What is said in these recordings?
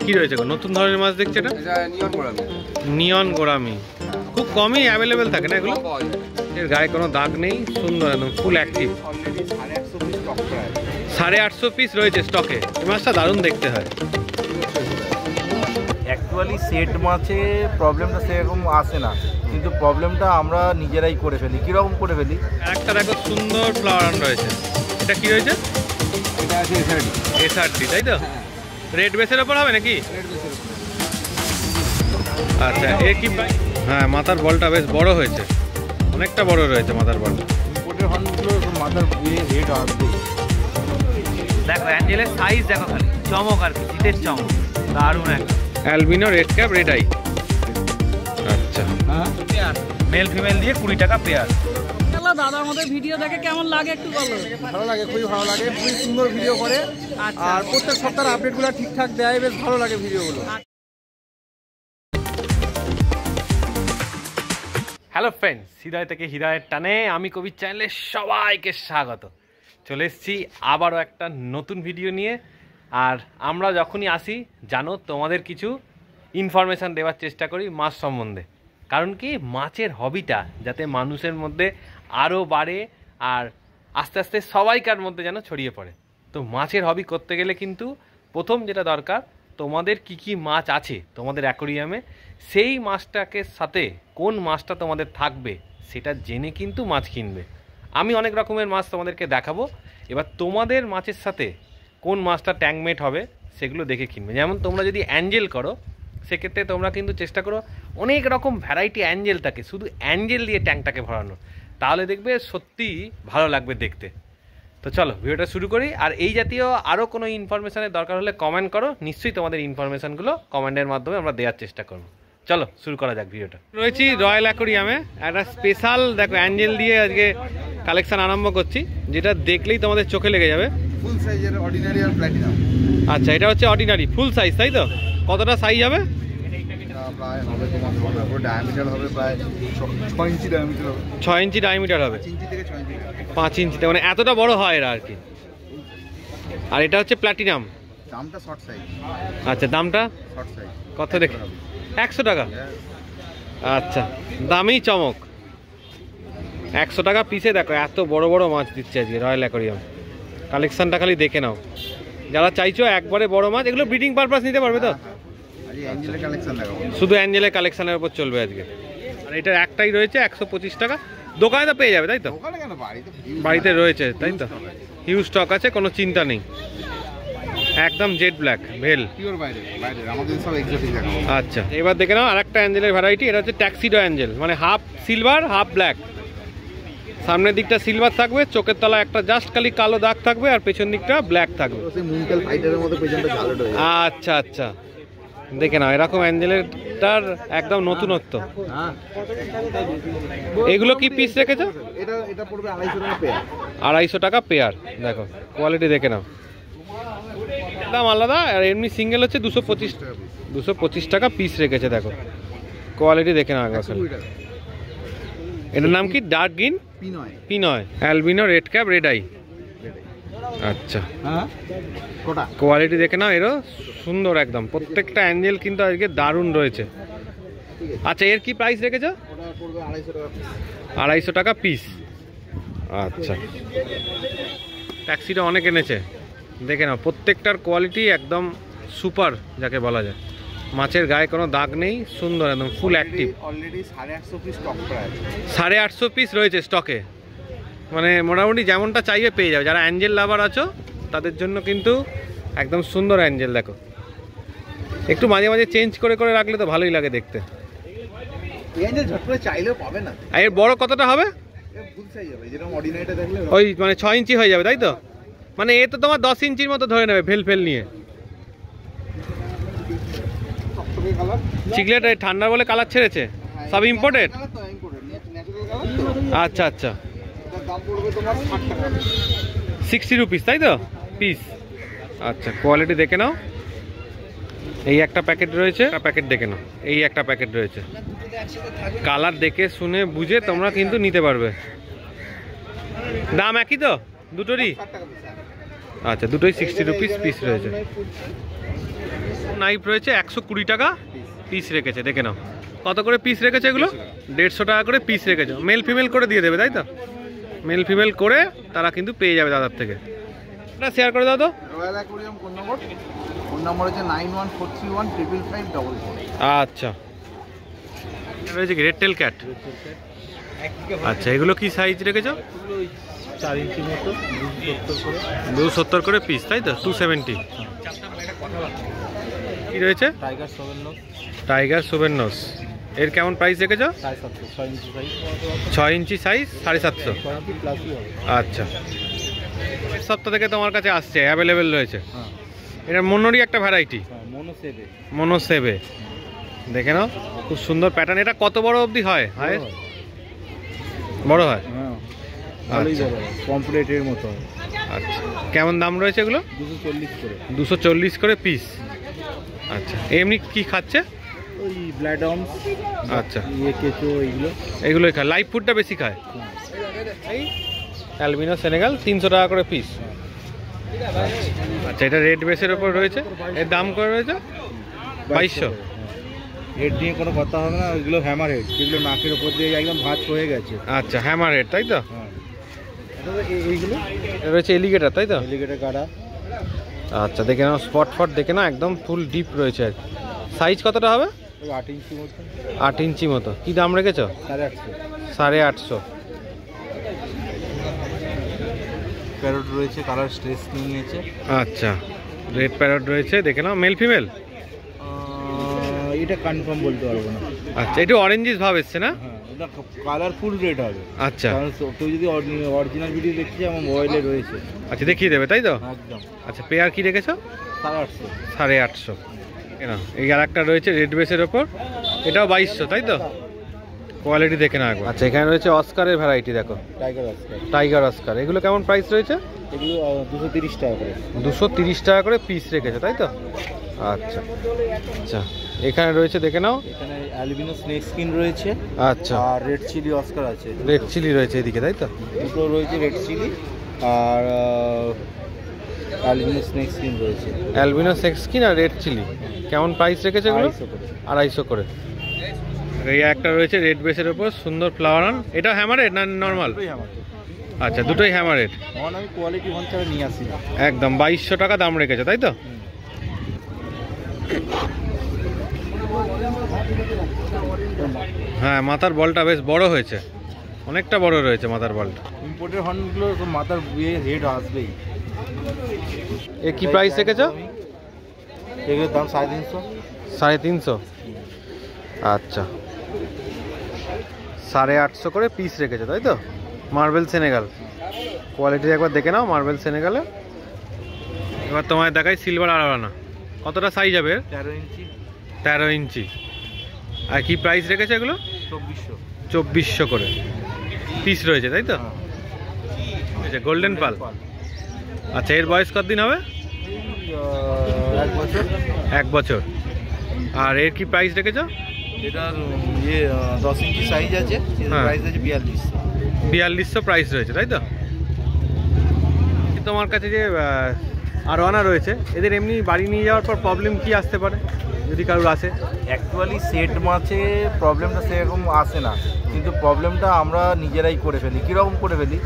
কি রয়েছে নতুন ধরনের মাছ দেখছি? এটা নিয়ন গোরামি, খুব কমই অ্যাভেলেবেল থাকে না এগুলো? এর গায়ে কোনো দাগ নেই, সুন্দর একদম ফুল অ্যাক্টিভ। 850 পিস রয়েছে স্টকে। এই মাছটা দারুণ দেখতে হয়। অ্যাকচুয়ালি সেট মাছে প্রবলেমটা সেরকম আসে না, কিন্তু প্রবলেমটা আমরা নিজেরাই করে ফেলি। কীরকম করে ফেলি? একটা দেখো সুন্দর ফ্লাওয়ার রয়েছে। এটা কি রয়েছে? এটা আছে এসআরডি, তাই তো? রেড বেসের ওপর হবে নাকি? আচ্ছা, এ কি? হ্যাঁ, মাথার বলটা বেশ বড় হয়েছে, অনেকটা বড় রয়েছে মাথার বলটা। মাথার রেড আসবে। দেখো অ্যাঞ্জেলের সাইজ দেখো, খালি চমক আর কি, শীতের চমক, দারুণ একটা। Albino red cap red eye. আচ্ছা, মেল ফিমেল দিয়ে 20 টাকা পেয়ার। দাদা আমাদের ভিডিও দেখে কেমন লাগে একটু বলো। ভালো লাগে, খুবই ভালো লাগে, খুবই সুন্দর ভিডিও করে। আর প্রত্যেক সপ্তাহের আপডেটগুলো ঠিকঠাক দেয়, বেশ ভালো লাগে ভিডিওগুলো। হ্যালো ফ্রেন্ডস, হৃদয় থেকে হৃদয়ের টানে আমি কবির চ্যানেলে সবাইকে স্বাগত। চলে এসেছি আবারও একটা নতুন ভিডিও নিয়ে। আর আমরা যখনই আসি জানো, তোমাদের কিছু ইনফরমেশান দেওয়ার চেষ্টা করি মাছ সম্বন্ধে। কারণ কি, মাছের হবিটা যাতে মানুষের মধ্যে আরও বাড়ে আর আস্তে আস্তে সবাইকার মধ্যে যেন ছড়িয়ে পড়ে। তো মাছের হবি করতে গেলে কিন্তু প্রথম যেটা দরকার, তোমাদের কি কি মাছ আছে তোমাদের অ্যাকোরিয়ামে, সেই মাছটাকে সাথে কোন মাছটা তোমাদের থাকবে সেটা জেনে কিন্তু মাছ কিনবে। আমি অনেক রকমের মাছ তোমাদেরকে দেখাবো, এবার তোমাদের মাছের সাথে কোন মাছটা ট্যাঙ্কমেট হবে সেগুলো দেখে কিনবে। যেমন তোমরা যদি অ্যাঞ্জেল করো, সেক্ষেত্রে তোমরা কিন্তু চেষ্টা করো অনেক রকম ভ্যারাইটি অ্যাঞ্জেল থাকে, শুধু অ্যাঞ্জেল দিয়ে ট্যাঙ্কটাকে ভরানো, তাহলে দেখবে সত্যিই ভালো লাগবে দেখতে। তো চলো ভিডিওটা শুরু করি। আর এই জাতীয় আরও কোনো ইনফরমেশানের দরকার হলে কমেন্ট করো, নিশ্চয়ই তোমাদের ইনফরমেশানগুলো কমেন্টের মাধ্যমে আমরা দেওয়ার চেষ্টা করবো। চলো শুরু করা যাক ভিডিওটা। রয়েছি রয়্যাল অ্যাকোরিয়ামে, একটা স্পেশাল দেখো অ্যাঞ্জেল দিয়ে আজকে কালেকশন আরম্ভ করছি, যেটা দেখলেই তোমাদের চোখে লেগে যাবে। ফুল সাইজের অর্ডিনারি আর প্ল্যাটিনাম। আচ্ছা, এটা হচ্ছে অর্ডিনারি ফুল সাইজ, তাই তো? কতটা সাইজ হবে? প্রায় হবে তোমার ডায়ামিটার হবে প্রায় 6 ইঞ্চি ডায়ামিটার হবে। 6 ইঞ্চি ডায়ামিটার হবে, 5 ইঞ্চি থেকে 6 ইঞ্চি, 5 ইঞ্চিতে, মানে এতটা বড় হয় এরা আর কি। আর এটা হচ্ছে প্ল্যাটিনাম। দামটা শর্ট সাইজ। আচ্ছা, দামটা শর্ট সাইজ কত দেখে? 100 টাকা। আচ্ছা, দামেই চমক। 100 টাকা পিসে। দেখো এত বড় বড় মাছ দিচ্ছে আজকে রয়্যাল অ্যাকোরিয়াম। কালেকশনটা খালি দেখে নাও, যারা চাইছো একবারে বড় মাছ। এগুলো ব্রিডিং পারপাস নিতে পারবে তো? শুধু অ্যাঞ্জেলের কালেকশনের উপর চলবে আজকে। আর এটার একটাই রয়েছে 125 টাকা। দোকানে তো পেয়ে যাবে, তাই তো? বাড়িতে রয়েছে, তাই তো? হিউজ স্টক আছে, কোনো চিন্তা নেই। একদম জেড ব্ল্যাক ভেল। আচ্ছা, এবার দেখে নাও আর একটা অ্যাঞ্জেলের ভ্যারাইটি। এটা হচ্ছে ট্যাক্সিডো অ্যাঞ্জেল, মানে হাফ সিলভার হাফ ব্ল্যাক। সামনের দিকটা সিলভার থাকবে, চোখের তলা একটা জাস্ট খালি কালো দাগ থাকবে, আর পেছন দিকটা ব্ল্যাক থাকবে। আচ্ছা আচ্ছা, দেখে নাও এরকম অ্যাঞ্জেলেরটার একদম নতুনত্ব। এগুলো কি পিস রেখেছো? এটা পড়বে 250 টাকা পেয়ার। 250 টাকা পেয়ার। দেখো কোয়ালিটি দেখে নাও, দাম আলাদা। আর এমনি সিঙ্গেল হচ্ছে 225 টাকা পিস রেখেছে। দেখো কোয়ালিটি দেখে নাও একবার। এটার নাম কি? ডার্ক গ্রিন পিনয়, albino red cap red eye. আচ্ছা, কোয়ালিটি দেখে নাও, এরও সুন্দর একদম। প্রত্যেকটা অ্যাঞ্জেল কিন্তু আজকে দারুণ রয়েছে। আচ্ছা, এর কি প্রাইস রেখেছো? 250 টাকা পিস। আচ্ছা, ট্যাক্সিটা অনেক এনেছে, দেখে নাও প্রত্যেকটার কোয়ালিটি একদম সুপার যাকে বলা যায়। মাছের গায়ে কোনো দাগ নেই, সুন্দর একদম full active. Already 850 piece stock প্রায়। 850 পিস রয়েছে স্টকে, মানে মোটামুটি যেমনটা চাইবে পেয়ে যাবে। যারা অ্যাঞ্জেল লাভার আছো তাদের জন্য কিন্তু একদম সুন্দর অ্যাঞ্জেল। দেখো একটু মাঝে মাঝে চেঞ্জ করে করে রাখলে তো ভালোই লাগে দেখতে। আর এর বড় কতটা হবে? ওই মানে 6 ইঞ্চি হয়ে যাবে, তাই তো? মানে এ তো তোমার 10 ইঞ্চির মতো ধরে নেবে ফেল ফেল নিয়ে। চিকলেট ঠান্ডা বলে কালার ছেড়েছে, সব ইম্পোর্টেড। আচ্ছা আচ্ছা, 60 রুপিস, তাই তো পিস? আচ্ছা, কোয়ালিটি দেখে নাও। এই একটা প্যাকেট রয়েছে, প্যাকেট দেখে নাও। এই একটা প্যাকেট রয়েছে, কালার দেখে শুনে বুঝে তোমরা কিন্তু নিতে পারবে। দাম একই তো দুটোরই? আচ্ছা, দুটোই 60 রুপিস পিস রয়েছে। নাইফ রয়েছে 120 টাকা পিস রেখেছে, দেখে নাও কত করে পিস রেখেছে এগুলো, 150 টাকা করে পিস রেখেছে। মেল ফিমেল করে দিয়ে দেবে তাই তো, মেল ফিমেল করে তারা কিন্তু পেয়ে যাবে দাদার থেকে। এটা শেয়ার করে দাও তো। রয়্যাল অ্যাকোয়ারিয়াম ফোন নম্বর হচ্ছে 9143155544। আচ্ছা, রয়েছে কি রেড টেল ক্যাট। আচ্ছা, এগুলো কি সাইজ রেখেছো? 4 ইঞ্চি মতো 270 করে পিস তাই তো, 270। কি রয়েছে? টাইগার সোভেননোস। এর কেমন প্রাইস রেখেছো? 6 ইঞ্চি সাইজ 750। আচ্ছা, সপ্তাহ থেকে তোমার কাছে আসছে, অ্যাভেলেবেল রয়েছে। এটা মনোরই একটা ভ্যারাইটি, মনোসেবে। দেখে নাও খুব সুন্দর প্যাটার্ন। এটা কত বড় অবধি হয়? বড় হয়, কমপ্লিটের মতো। আচ্ছা, কেমন দাম রয়েছে এগুলো? 240 করে পিস। আচ্ছা, এমনি কি খাচ্ছে? ওই ব্ল্যাডম। আচ্ছা, কেঁচো এগুলোই খায়, লাইভ ফুডটা বেশি খায়। এই অ্যালবিনো সেনেগাল 300 টাকা করে পিস। আচ্ছা, এটা রেড বেসের ওপর রয়েছে, এর দাম করে রয়েছে 2200। হেড নিয়ে কোনো কথা হবে না, ওইগুলো হ্যামার হেড, যেগুলো নাকের ওপর দিয়ে একদম ভাঁজ হয়ে গেছে। আচ্ছা, হ্যামার হেড তাই তো। এইগুলো রয়েছে এলিগেটর তাই তো, এলিগেটর গাড়া। আচ্ছা, দেখে নাও স্পট ফট দেখে নাও, একদম ফুল ডিপ রয়েছে। আর সাইজ কতটা হবে? 8 ইঞ্চি মতো। 8 ইঞ্চি মতো। কি দাম রেখেছো? 850। প্যারট রয়েছে, কালার স্ট্রেস নিয়েছে। আচ্ছা, রেড প্যারট রয়েছে, দেখে নাও মেল ফিমেল। এটা কনফার্ম বলতে পারবো না। আচ্ছা, এটা অরেঞ্জিস ভাব এসছে না? হ্যাঁ, এটা কালারফুল রেড হবে। আচ্ছা, কারণ তুই যদি অরিজিনাল ভিডিও দেখছিস আমার মোবাইলে রয়েছে। আচ্ছা, দেখিয়ে দেবে তাই তো। একদম। আচ্ছা, পেয়ার কি রেখেছো? 850। 850। কেন, এই আর একটা রয়েছে রেড বেসের ওপর, এটাও 2200 তাই তো। কোয়ালিটি দেখে না একবার। আচ্ছা, এখানে রয়েছে অস্কারের ভ্যারাইটি, দেখো টাইগার অস্কার। এগুলো কেমন প্রাইস রয়েছে? এগুলো 230 টাকা করে। 230 টাকা করে পিস রেখেছে তাই তো। আচ্ছা আচ্ছা, এখানে রয়েছে দেখে নাও, এখানে অ্যালবিনো স্নেক স্কিন রয়েছে। আচ্ছা, আর রেড চিলি অস্কার আছে। রেড চিলি রয়েছে এদিকে তাই তো। দুটো রয়েছে, রেড চিলি আর অ্যালবিনো স্নেক স্কিন রয়েছে। অ্যালবিনো স্নেক স্কিন আর রেড চিলি কেমন প্রাইস রেখেছে এগুলো? 250 করে। এই একটা রয়েছে রেড বেসের উপর সুন্দর ফ্লাওয়ার অন। এটা হ্যামারেড না নর্মাল? আচ্ছা, দুটোই হ্যামারেড। আমি কোয়ালিটি ভালো ছাড়া নিয়ে আসি না। একদম 2200 টাকা দাম রেখেছে তাই তো। হ্যাঁ, মাথার বলটা বেশ বড় হয়েছে, অনেকটা বড় রয়েছে মাথার বলটা। ইম্পোর্টেড হর্নগুলো তো মাথার হেড আসবেই। এ কি প্রাইস রেখেছো? এগুলোর দাম 350। 350। আচ্ছা, 850 করে পিস রেখেছে তাই তো। মার্বেল সেনেগাল, কোয়ালিটি একবার দেখে নাও মার্বেল সেনেগালে। এবার তোমায় দেখাই সিলভার আরাবানা। কতটা সাইজ হবে? 13 ইঞ্চি। 13 ইঞ্চি। আর কি প্রাইস রেখেছে এগুলো? 2400। 2400 করে পিস রয়েছে তাই তো। আচ্ছা, গোল্ডেন পাল। আচ্ছা, এর বয়স কতদিন হবে? 1 বছর। 1 বছর। আর এর কি প্রাইস রেখেছো? এটার 10 ইঞ্চি সাইজ আছে, প্রাইস আছে 4200। 4200 প্রাইস রয়েছে তাই তো। তোমার কাছে যে আরোয়ানা রয়েছে, এদের এমনি বাড়ি নিয়ে যাওয়ার পর প্রবলেম কি আসতে পারে যদি কারোর আসে? অ্যাকচুয়ালি সেট মাছে প্রবলেমটা সেরকম আসে না, কিন্তু প্রবলেমটা আমরা নিজেরাই করে ফেলি। কীরকম করে ফেলি?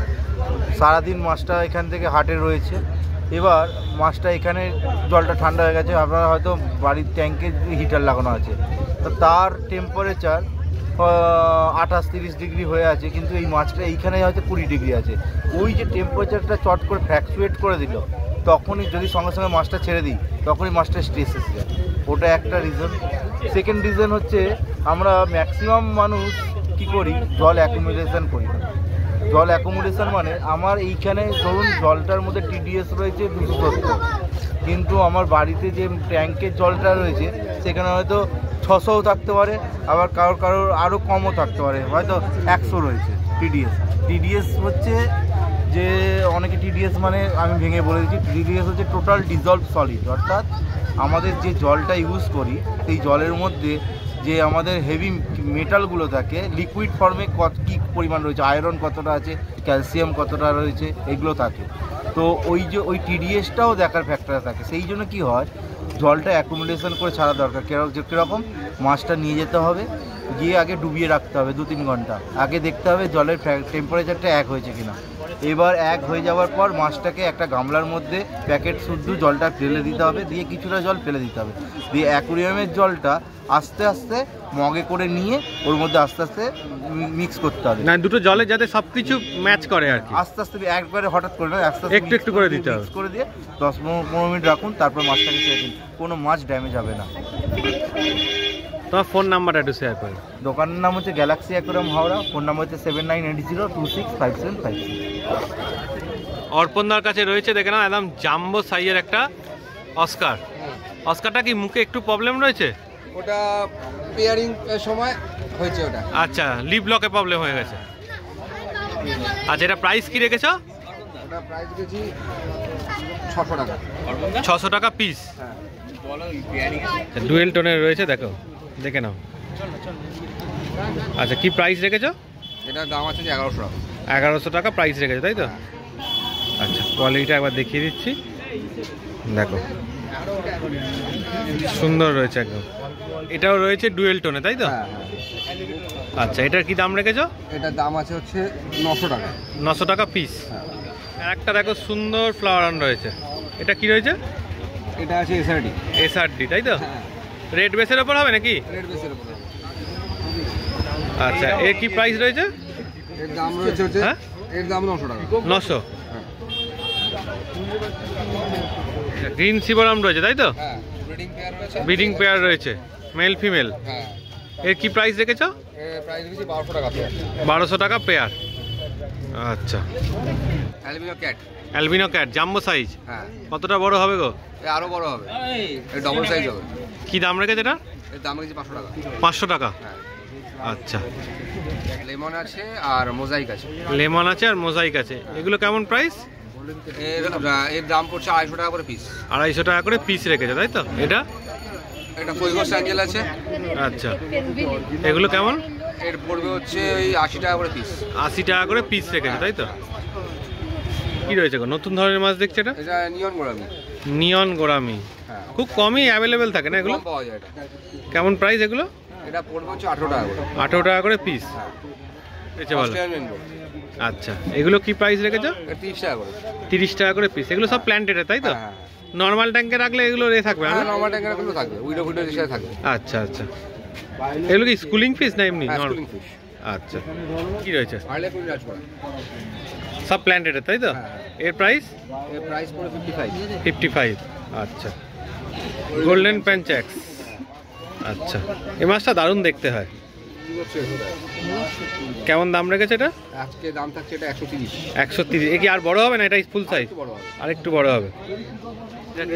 সারাদিন মাছটা এখান থেকে হাটে রয়েছে, এবার মাছটা এখানে জলটা ঠান্ডা হয়ে গেছে, আপনারা হয়তো বাড়ির ট্যাঙ্কে হিটার লাগানো আছে, তো তার টেম্পারেচার 28-30 ডিগ্রি হয়ে আছে, কিন্তু এই মাছটা এইখানে হয়তো 20 ডিগ্রি আছে। ওই যে টেম্পারেচারটা চট করে ফ্ল্যাকচুয়েট করে দিল, তখনই যদি সঙ্গে সঙ্গে মাছটা ছেড়ে দিই তখনই মাছটা স্ট্রেস এসে যায়। ওটা একটা রিজন। সেকেন্ড রিজন হচ্ছে আমরা ম্যাক্সিমাম মানুষ কি করি, জল অ্যাকুমুলেশন করি। জল অ্যাকুমুলেশন মানে আমার এইখানে ধরুন জলটার মধ্যে টিডিএস রয়েছে 270, কিন্তু আমার বাড়িতে যে ট্যাঙ্কের জলটা রয়েছে সেখানে হয়তো 600ও থাকতে পারে, আবার কারোর আরও কমও থাকতে পারে, হয়তো 100 রয়েছে টিডিএস। টিডিএস হচ্ছে যে অনেকে টিডিএস মানে আমি ভেঙে বলে দিচ্ছি, টিডিএস হচ্ছে টোটাল ডিজলভ সলিড, অর্থাৎ আমাদের যে জলটা ইউজ করি সেই জলের মধ্যে যে আমাদের হেভি মেটালগুলো থাকে লিকুইড ফর্মে কী পরিমাণ রয়েছে, আয়রন কতটা আছে, ক্যালসিয়াম কতটা রয়েছে, এগুলো থাকে। তো ওই টিডিএসটাও দেখার ফ্যাক্টর থাকে। সেই জন্য কী হয়, জলটা অ্যাকুমুলেশন করে ছাড়া দরকার। কীরকম, মাছটা নিয়ে যেতে হবে, গিয়ে আগে ডুবিয়ে রাখতে হবে 2-3 ঘন্টা, আগে দেখতে হবে জলের টেম্পারেচারটা 1 হয়েছে কিনা। এবার 1 হয়ে যাওয়ার পর মাছটাকে একটা গামলার মধ্যে প্যাকেট শুদ্ধ জলটা ফেলে দিতে হবে, দিয়ে কিছুটা জল ফেলে দিতে হবে, দিয়ে অ্যাকুরিয়ামের জলটা আস্তে আস্তে মগে করে নিয়ে ওর মধ্যে আস্তে আস্তে মিক্স করতে হবে। না, দুটো জলে যাতে সবকিছু ম্যাচ করে আর কি, আস্তে আস্তে একবারে হঠাৎ করে না, আস্তে আস্তে একটু একটু করে দিতে হবে। মিক্স করে দিয়ে 10-15 মিনিট রাখুন, তারপর মাছটাকে ছেড়ে দিন, কোনো মাছ ড্যামেজ হবে না। তোমার ফোন নাম্বারটা একটু শেয়ার করো। দোকানের নাম হচ্ছে Galaxy aquarium Howrah, phone number হচ্ছে 7980265756। অর্পণদার কাছে রয়েছে, দেখে না একদম জাম্বো সাইজের একটা অস্কার। অস্কারটা কি মুখে একটু প্রবলেম রয়েছে? ওটা পেয়ারিং এর সময় হয়েছে ওটা। আচ্ছা, লিপ লকে প্রবলেম হয়ে গেছে। আচ্ছা, এটা প্রাইস কি রেখেছো? ওটা প্রাইস রেখেছি 600 টাকা। 600 টাকা পিস। ডুয়েল টোনের রয়েছে, দেখো, দেখে নাও। আচ্ছা, কি প্রাইস রেখেছো? এটার দাম আছে 1100 টাকা। 1100 টাকা প্রাইস রেখেছো, তাই তো? আচ্ছা, কোয়ালিটিটা একবার দেখিয়ে দিচ্ছি, দেখো, সুন্দর রয়েছে একদম। এটাও রয়েছে ডুয়েল টোনে, তাই তো? আচ্ছা, এটার কি দাম রেখেছো? এটার দাম আছে হচ্ছে 900 টাকা। 900 টাকা পিস। একটা দেখো সুন্দর ফ্লাওয়ার অন রয়েছে, এটা কি রয়েছে? এটা আছে এসআরডি। এসআরডি, তাই তো? রেড বেসের ওপর হবে নাকি? রেড বেসের উপরে। আচ্ছা, এর কি প্রাইস রয়েছে? এর দাম রয়েছে হচ্ছে, হ্যাঁ, এর দাম 900 টাকা। 900। গ্রিন সিবোরাম রয়েছে, তাই তো? হ্যাঁ, ব্রিডিং পেয়ার রয়েছে। ব্রিডিং পেয়ার রয়েছে, মেল ফিমেল। হ্যাঁ, এর কি প্রাইস রেখেছো? এর প্রাইস রেখেছি 1200 টাকা পেয়ার। 1200 টাকা পেয়ার। আচ্ছা, albino cat. Albino cat jumbo size. হ্যাঁ, কতটা বড় হবে গো? এ আরো বড় হবে, এর ডবল সাইজ হবে। কি দাম রেখেছে এটা? এর দাম রেখেছি 500 টাকা। 500 টাকা। হ্যাঁ, আচ্ছা, লেমন আছে আর মোজাইক আছে। লেমন আছে আর মোজাইক আছে। এগুলো কেমন প্রাইস? এর দাম পড়ছে 250 টাকা করে পিস। 250 টাকা করে পিস রেখেছে, তাই তো? এটা এটা ফইগস অ্যাঞ্জেল আছে। আচ্ছা, এগুলো কেমন? এর পড়বে হচ্ছে ওই 80 টাকা করে পিস। 80 টাকা করে পিস রেখেছে, তাই তো? কি রয়েছে গো, নতুন ধরনের মাছ দেখছি এটা? এটা নিয়ন গোরামি। নিয়ন গোরামি। হ্যাঁ, খুব কমই অ্যাভেলেবেল থাকে না এগুলো? কম পাওয়া যায় এটা। কেমন প্রাইস এগুলো? এটা পড়বে হচ্ছে 18 টাকা করে। 18 টাকা করে পিস। আচ্ছা, ভালো। Australian rainbow. আচ্ছা, এগুলো কি প্রাইস রেখেছো? এটা 30 টাকা করে। 30 টাকা করে পিস। এগুলো সব প্ল্যান্টেড, তাই তো? হ্যাঁ, নর্মাল ট্যাঙ্কে রাখলে এগুলো থাকবে না? হ্যাঁ, নরমাল ট্যাঙ্কের গুলো থাকবে, উইডো ফুডের সাথে থাকবে। আচ্ছা আচ্ছা, এগুলো কি স্কুলিং ফিশ না এমনি? হ্যাঁ, স্কুলিং ফিশ। আচ্ছা, কি রয়েছে? আর্লে ফুল রাজপড়া। সব প্ল্যান্টেড, তাই তো? এর প্রাইস? এর প্রাইস পড়বে 55। 55। আচ্ছা, গোল্ডেন প্যানচ্যাক্স। আচ্ছা, এই মাছটা দারুণ দেখতে হয়। কেমন দাম রেখেছে এটা? আজকে দাম থাকছে এটা 130। 130। এ কি আর বড় হবে না? এটা ফুল সাইজ? একটু বড় হবে। আর একটু বড় হবে।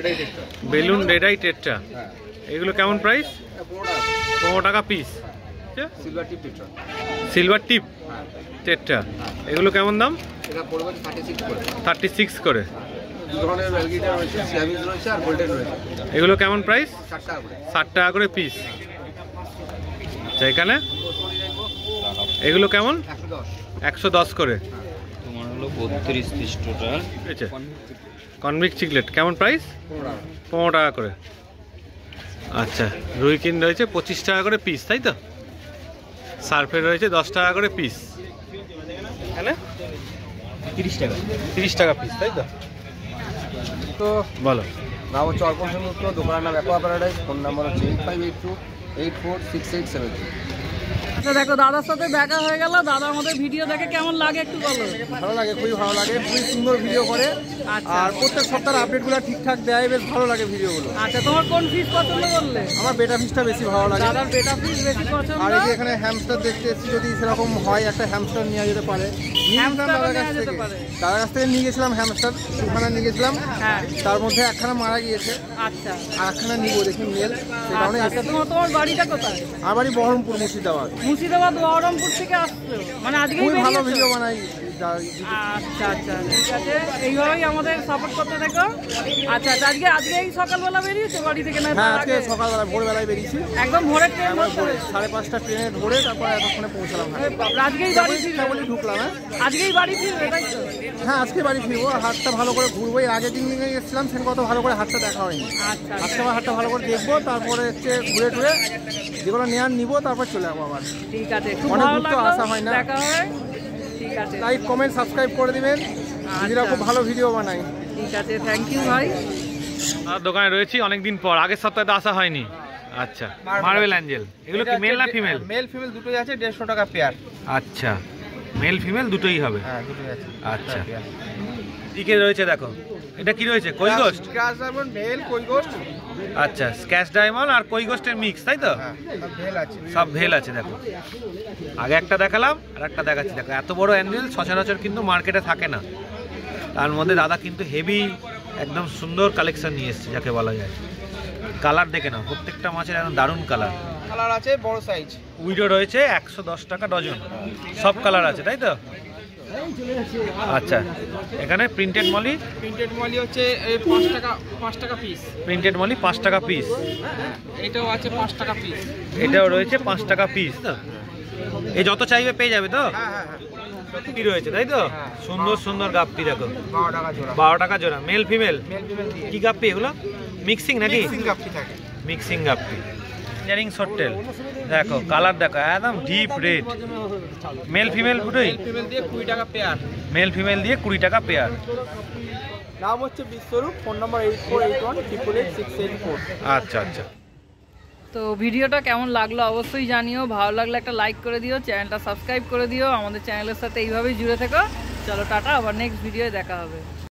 এটাই দেখতে। Balloon red eye tetra. হ্যাঁ, এগুলো কেমন প্রাইস? এটা 15 টাকা। 15 টাকা পিস। সিলভার টিপ টেট্রা। সিলভার টিপ হ্যাঁ, টেট্রা। এগুলো কেমন দাম? এটা পড়বে 36 করে। 36 করে। দু ধরনের ভ্যালগিটা রয়েছে, সিয়ামিজ রয়েছে আর গোল্ডেন রয়েছে। এগুলো কেমন প্রাইস? 60 টাকা করে। 60 টাকা করে পিস। আচ্ছা, এখানে এগুলো কেমন? 110। 110 করে। তোমার হলো 32 পিস টোটাল। কনভিক্ট চিকলেট কেমন প্রাইস? 15 টাকা। 15 টাকা করে। আচ্ছা, রুইকিন রয়েছে 25 টাকা করে পিস, তাই তো? সার্ফের রয়েছে 10 টাকা করে পিস। এখানে 30 টাকা। 30 টাকা পিস, তাই তো? তো বলো। নাম হচ্ছে অর্পণ সেনগুপ্ত, দোকানের নাম অ্যাকোয়া প্যারাডাইস, ফোন নাম্বার হচ্ছে 8582846873। আচ্ছা, দেখো দাদার সাথে দেখা হয়ে গেল। দাদা আমাদের ভিডিও দেখে কেমন লাগে একটু বলো। ভালো লাগে, খুবই ভালো লাগে, খুবই সুন্দর ভিডিও করে। আচ্ছা আর প্রত্যেক সপ্তাহের আপডেটগুলো ঠিকঠাক দেয়, বেশ ভালো লাগে ভিডিওগুলো। আচ্ছা, তোমার কোন ফিশ পছন্দ করলে? আমার বেটা ফিশটা বেশি ভালো লাগে। দাদার বেটা ফিশ বেশি পছন্দ। আর এই যে এখানে হ্যামস্টার দেখতে এসেছি, যদি সেরকম হয় একটা হ্যামস্টার নিয়ে যেতে পারে। হ্যামস্টার দাদার নেওয়া কাছ যেতে থেকে পারে। দাদার কাছ থেকে নিয়ে গেছিলাম হ্যামস্টার, দুখানা নিয়ে গেছিলাম। হ্যাঁ, তার মধ্যে একখানা মারা গিয়েছে, আচ্ছা আর একখানা নিবো দেখি মেল, সে কারণে আচ্ছা। তোমার বাড়িটা কোথায়? আমার বাড়ি বহরমপুর, মুর্শিদাবাদ। মুর্শিদাবাদ বহরমপুর থেকে আসছো? মানে আজকেই খুবই ভালো বেরিয়েছো? ভিডিও বানাই, আচ্ছা আচ্ছা ঠিক আছে, এইভাবেই আমাদের সাপোর্ট করতে দেখো। আচ্ছা আচ্ছা, আজকে এই সকালবেলা বেরিয়েছে বাড়ি থেকে না? হ্যাঁ, আজকে সকালবেলা ভোরবেলায় বেরিয়েছি, একদম ভোরের ট্রেন ধরতে হবে? 5:30 ট্রেনে ধরে তারপরে এতক্ষণে পৌঁছালাম। আজকেই বাড়ি ফিরবে? বলে ঢুকলাম। হ্যাঁ আজকেই বাড়ি ফিরবে তাই তো? হ্যাঁ, আজকে বাড়ি ফিরবো। হাটটা ভালো করে ঘুরবো। এর আগের দিন এসেছিলাম, সেখানে কত ভালো করে হাটটা দেখা হয়নি। আচ্ছা আজকে আবার হাটটা ভালো করে দেখবো, তারপরে হচ্ছে ঘুরে টুরে যেগুলো নেওয়ার নিবো, তারপর চলে যাবো আবার। ঠিক আছে, খুব অনেক ভালো দূর তো লাগলো, আসা হয় না। দেখা হয়। ঠিক আছে, লাইক কমেন্ট সাবস্ক্রাইব করে দিবেন, দিদিরা খুব ভালো ভিডিও বানায়। ঠিক আছে, থ্যাংক ইউ ভাই। আর দোকানে রয়েছি অনেকদিন পর, আগের সপ্তাহে তো আসা হয়নি। আচ্ছা, মার্বেল অ্যাঞ্জেল এগুলো কি মেল না ফিমেল? মেল ফিমেল দুটোই আছে, 150 টাকা পেয়ার। আচ্ছা, মেল ফিমেল দুটোই হবে। হ্যাঁ, দুটোই আছে। আচ্ছা, দিকে রয়েছে দেখো, এটা কি রয়েছে? কই গোস্ট? ক্রাশ ডায়মন্ড মেল, কই গোস্ট। আচ্ছা, স্ক্যাচ ডায়মন্ড আর কই গোস্টের মিক্স, তাই তো? হ্যাঁ, সব মেল আছে। সব ভেল আছে দেখো। আগে একটা দেখালাম আর একটা দেখাচ্ছি দেখো। এত বড় অ্যাঞ্জেল সচরাচর কিন্তু মার্কেটে থাকে না, তার মধ্যে দাদা কিন্তু হেভি একদম সুন্দর কালেকশন নিয়ে এসেছে যাকে বলা যায়। কালার দেখে নাও, প্রত্যেকটা মাছের একদম দারুণ কালার। কালার আছে বড় সাইজ। উইডো রয়েছে 110 টাকা ডজন, সব কালার আছে তাই তো? আচ্ছা, এখানে প্রিন্টেড মলি। প্রিন্টেড মলি হচ্ছে 5 টাকা পিস। প্রিন্টেড মলি 5 টাকা পিস। এটাও আছে 5 টাকা পিস। এটাও রয়েছে 5 টাকা পিস। তো এই যত চাইবে পেয়ে যাবে তো? হ্যাঁ হ্যাঁ হ্যাঁ, কি রয়েছে তাই তো? সুন্দর সুন্দর গাপ্পি দেখো, 12 টাকা জোড়া। 12 টাকা জোড়া। মেল ফিমেল মেল ফিমেল দিয়ে কি গাপ্পি এগুলো? মিক্সিং নাকি? মিক্সিং কাপি থাকে। মিক্সিং গাপ্পি। জারিং শর্টেল দেখো, কালার দেখো একদম ডিপ রেড। মেল ফিমেল দুটোই? ফিমেল দিয়ে 20 টাকা পেয়ার। মেল ফিমেল দিয়ে 20 টাকা পেয়ার। নাম হচ্ছে বিশ্বরূপ, ফোন নাম্বার 8481888684। আচ্ছা আচ্ছা। তো ভিডিওটা কেমন লাগলো অবশ্যই জানিও, ভালো লাগলে একটা লাইক করে দিও, চ্যানেলটা সাবস্ক্রাইব করে দিও, আমাদের চ্যানেলের সাথে এইভাবেই জুড়ে থেকো। চলো টাটা, আবার নেক্সট ভিডিওয়ে দেখা হবে।